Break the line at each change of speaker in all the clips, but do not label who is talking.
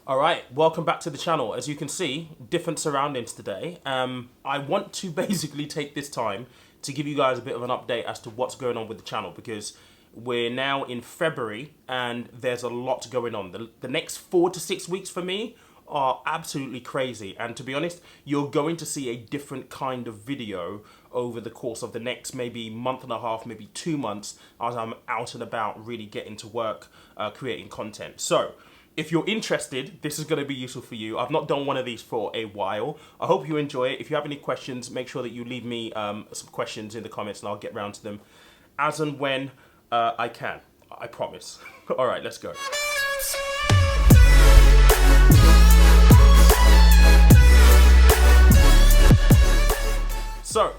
All right, welcome back to the channel. As you can see, different surroundings today. I want to basically take this time to give you guys a bit of an update as to what's going on with the channel, because we're now in February and there's a lot going on. The next 4 to 6 weeks for me are absolutely crazy, and to be honest, you're going to see a different kind of video over the course of the next maybe month and a half, maybe 2 months, as I'm out and about really getting to work creating content. So if you're interested, this is going to be useful for you. I've not done one of these for a while. I hope you enjoy it. If you have any questions, make sure that you leave me some questions in the comments and I'll get round to them as and when I can. I promise. All right, let's go. So,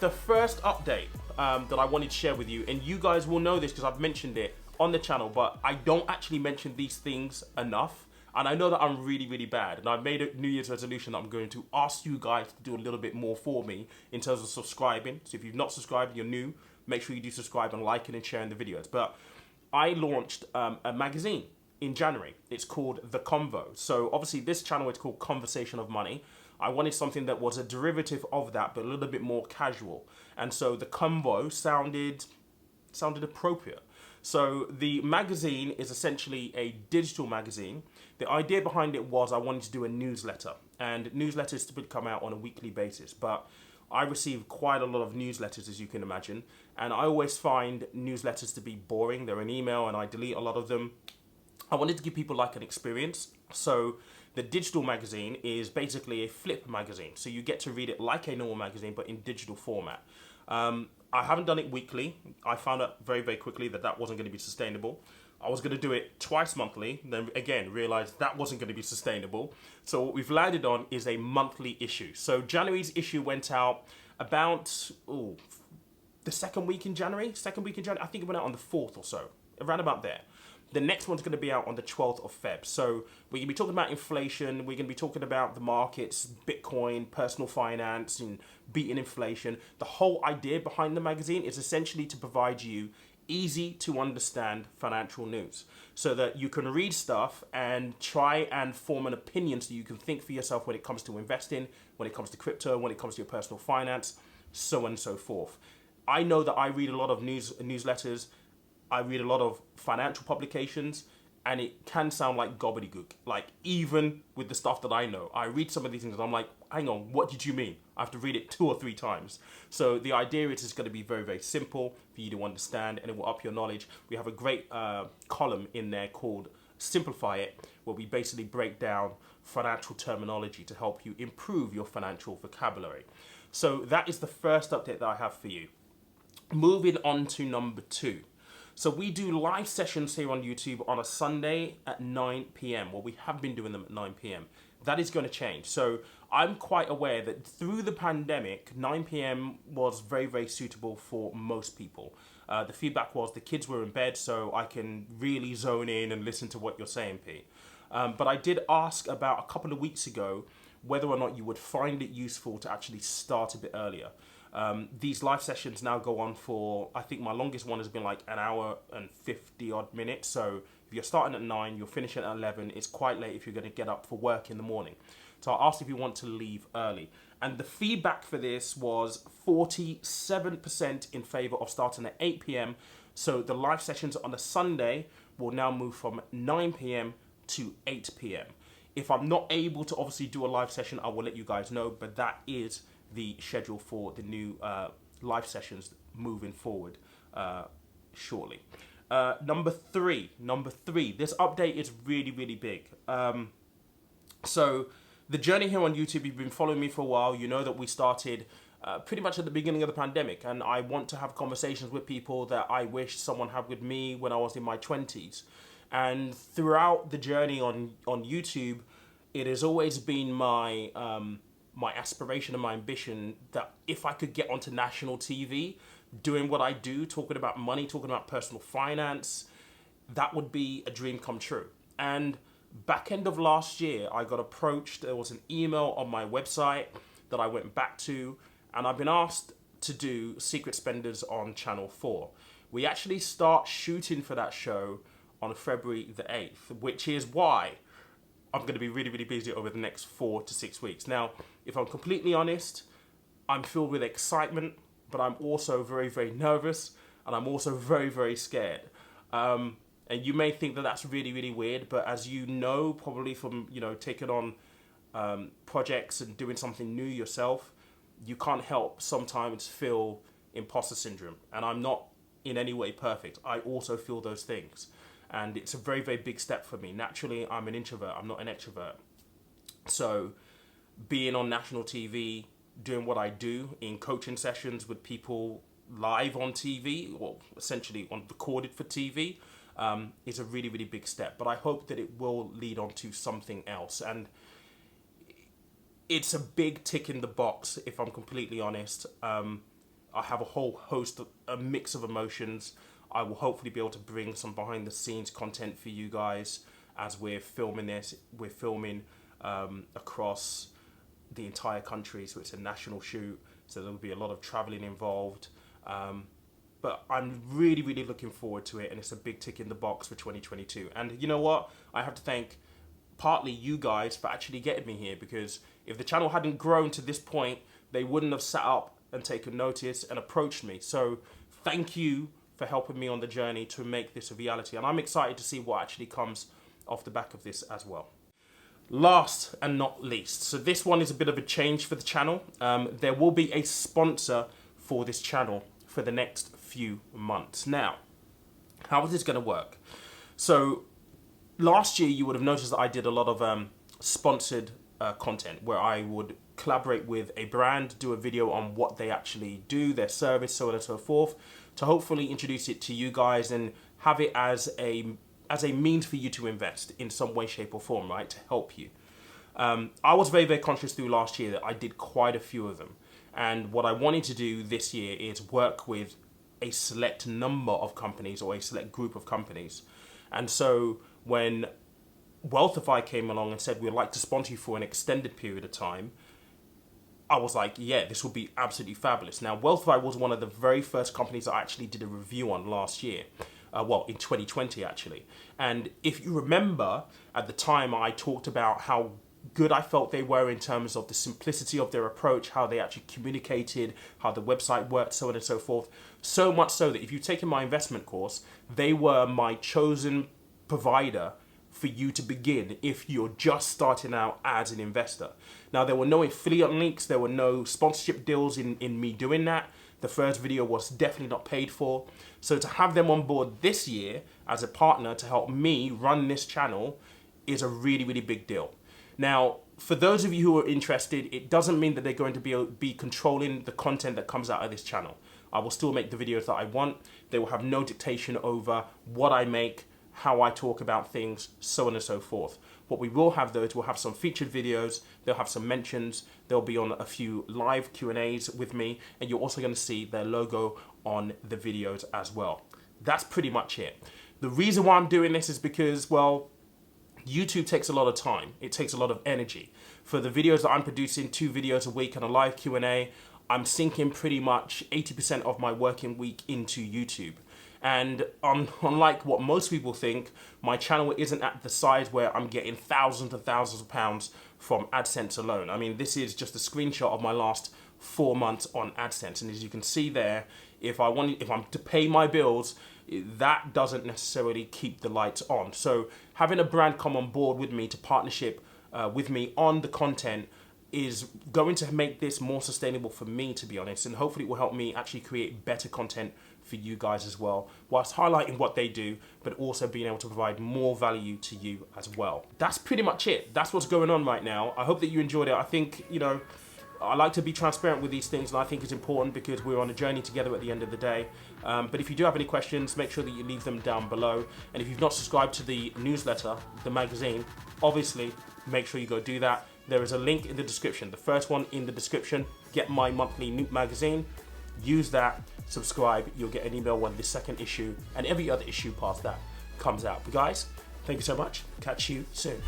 the first update that I wanted to share with you, and you guys will know this because I've mentioned it on the channel, but I don't actually mention these things enough. And I know that I'm really, really bad. And I've made a New Year's resolution that I'm going to ask you guys to do a little bit more for me in terms of subscribing. So if you've not subscribed and you're new, make sure you do subscribe and liking and sharing the videos. But I launched a magazine in January. It's called The Convo. So obviously this channel is called Conversation of Money. I wanted something that was a derivative of that, but a little bit more casual. And so The Convo sounded appropriate. So the magazine is essentially a digital magazine. The idea behind it was I wanted to do a newsletter, and newsletters typically come out on a weekly basis, but I receive quite a lot of newsletters, as you can imagine, and I always find newsletters to be boring. They're an email and I delete a lot of them. I wanted to give people like an experience. So the digital magazine is basically a flip magazine. So you get to read it like a normal magazine, but in digital format. I haven't done it weekly. I found out very, very quickly that that wasn't going to be sustainable. I was going to do it twice monthly, then again realized that wasn't going to be sustainable. So what we've landed on is a monthly issue. So January's issue went out about the second week in January. I think it went out on the 4th or so, around about there. The next one's going to be out on the 12th of Feb. So we're going to be talking about inflation. We're going to be talking about the markets, Bitcoin, personal finance, and beating inflation. The whole idea behind the magazine is essentially to provide you easy to understand financial news so that you can read stuff and try and form an opinion so you can think for yourself when it comes to investing, when it comes to crypto, when it comes to your personal finance, so on and so forth. I know that I read a lot of newsletters. I read a lot of financial publications, and it can sound like gobbledygook. Like, even with the stuff that I know, I read some of these things and I'm like, hang on, what did you mean? I have to read it 2 or 3 times. So the idea is it's going to be very, very simple for you to understand, and it will up your knowledge. We have a great column in there called Simplify It, where we basically break down financial terminology to help you improve your financial vocabulary. So that is the first update that I have for you. Moving on to number 2. So we do live sessions here on YouTube on a Sunday at 9 p.m. Well, we have been doing them at 9 p.m. That is going to change. So I'm quite aware that through the pandemic, 9 p.m. was very, very suitable for most people. The feedback was the kids were in bed, so I can really zone in and listen to what you're saying, Pete. But I did ask about a couple of weeks ago whether or not you would find it useful to actually start a bit earlier. These live sessions now go on for, I think my longest one has been like an hour and 50 odd minutes. So if you're starting at 9, you're finishing at 11, it's quite late if you're going to get up for work in the morning. So I asked if you want to leave early. And the feedback for this was 47% in favor of starting at 8 p.m. So the live sessions on a Sunday will now move from 9 p.m. to 8 p.m. If I'm not able to obviously do a live session, I will let you guys know, but that is the schedule for the new live sessions moving forward shortly. Number three, this update is really, really big. So the journey here on YouTube, you've been following me for a while, you know that we started pretty much at the beginning of the pandemic, and I want to have conversations with people that I wish someone had with me when I was in my 20s. And throughout the journey on YouTube, it has always been my aspiration and my ambition that if I could get onto national TV, doing what I do, talking about money, talking about personal finance, that would be a dream come true. And back end of last year, I got approached. There was an email on my website that I went back to, and I've been asked to do Secret Spenders on Channel 4. We actually start shooting for that show on February the 8th, which is why I'm going to be really, really busy over the next 4 to 6 weeks. Now, if I'm completely honest, I'm filled with excitement, but I'm also very, very nervous, and I'm also very, very scared. And you may think that that's really, really weird, but as you know, probably from, taking on projects and doing something new yourself, you can't help sometimes feel imposter syndrome. And I'm not in any way perfect. I also feel those things. And it's a very, very big step for me. Naturally, I'm an introvert. I'm not an extrovert. So being on national TV, doing what I do in coaching sessions with people live on TV, or essentially on recorded for TV, is a really, really big step. But I hope that it will lead on to something else. And it's a big tick in the box, if I'm completely honest. I have a whole host, a mix of emotions. I will hopefully be able to bring some behind the scenes content for you guys as we're filming this. We're filming across the entire country, so it's a national shoot, so there'll be a lot of traveling involved. But I'm really, really looking forward to it, and it's a big tick in the box for 2022. And you know what? I have to thank partly you guys for actually getting me here, because if the channel hadn't grown to this point, they wouldn't have sat up and taken notice and approached me. So thank you for helping me on the journey to make this a reality. And I'm excited to see what actually comes off the back of this as well. Last and not least, so this one is a bit of a change for the channel. There will be a sponsor for this channel for the next few months. Now, how is this going to work? So last year, you would have noticed that I did a lot of sponsored content where I would collaborate with a brand, do a video on what they actually do, their service, so on and so forth, to hopefully introduce it to you guys and have it as a means for you to invest in some way, shape or form, right, to help you. I was very, very conscious through last year that I did quite a few of them. And what I wanted to do this year is work with a select number of companies or a select group of companies. And so when Wealthify came along and said, we'd like to sponsor you for an extended period of time, I was like, yeah, this will be absolutely fabulous. Now, Wealthify was one of the very first companies I actually did a review on last year. In 2020, actually. And if you remember, at the time, I talked about how good I felt they were in terms of the simplicity of their approach, how they actually communicated, how the website worked, so on and so forth. So much so that if you've taken my investment course, they were my chosen provider for you to begin if you're just starting out as an investor. Now, there were no affiliate links, there were no sponsorship deals in me doing that. The first video was definitely not paid for. So to have them on board this year as a partner to help me run this channel is a really, really big deal. Now, for those of you who are interested, it doesn't mean that they're going to be controlling the content that comes out of this channel. I will still make the videos that I want. They will have no dictation over what I make, how I talk about things, so on and so forth. What we will have though is we'll have some featured videos, they'll have some mentions, they'll be on a few live Q&As with me, and you're also going to see their logo on the videos as well. That's pretty much it. The reason why I'm doing this is because, well, YouTube takes a lot of time. It takes a lot of energy. For the videos that I'm producing, 2 videos a week and a live Q&A, I'm sinking pretty much 80% of my working week into YouTube. And unlike what most people think, my channel isn't at the size where I'm getting thousands and thousands of pounds from AdSense alone. I mean, this is just a screenshot of my last 4 months on AdSense. And as you can see there, if I'm to pay my bills, that doesn't necessarily keep the lights on. So having a brand come on board with me to partnership with me on the content is going to make this more sustainable for me, to be honest, and hopefully it will help me actually create better content for you guys as well, whilst highlighting what they do, but also being able to provide more value to you as well. That's pretty much it. That's what's going on right now. I hope that you enjoyed it. I think, I like to be transparent with these things, and I think it's important because we're on a journey together at the end of the day. But if you do have any questions, make sure that you leave them down below. And if you've not subscribed to the newsletter, the magazine, obviously make sure you go do that. There is a link in the description. The first one in the description, get my monthly Nuke magazine. Use that, subscribe, you'll get an email when the second issue and every other issue past that comes out. But guys, thank you so much. Catch you soon.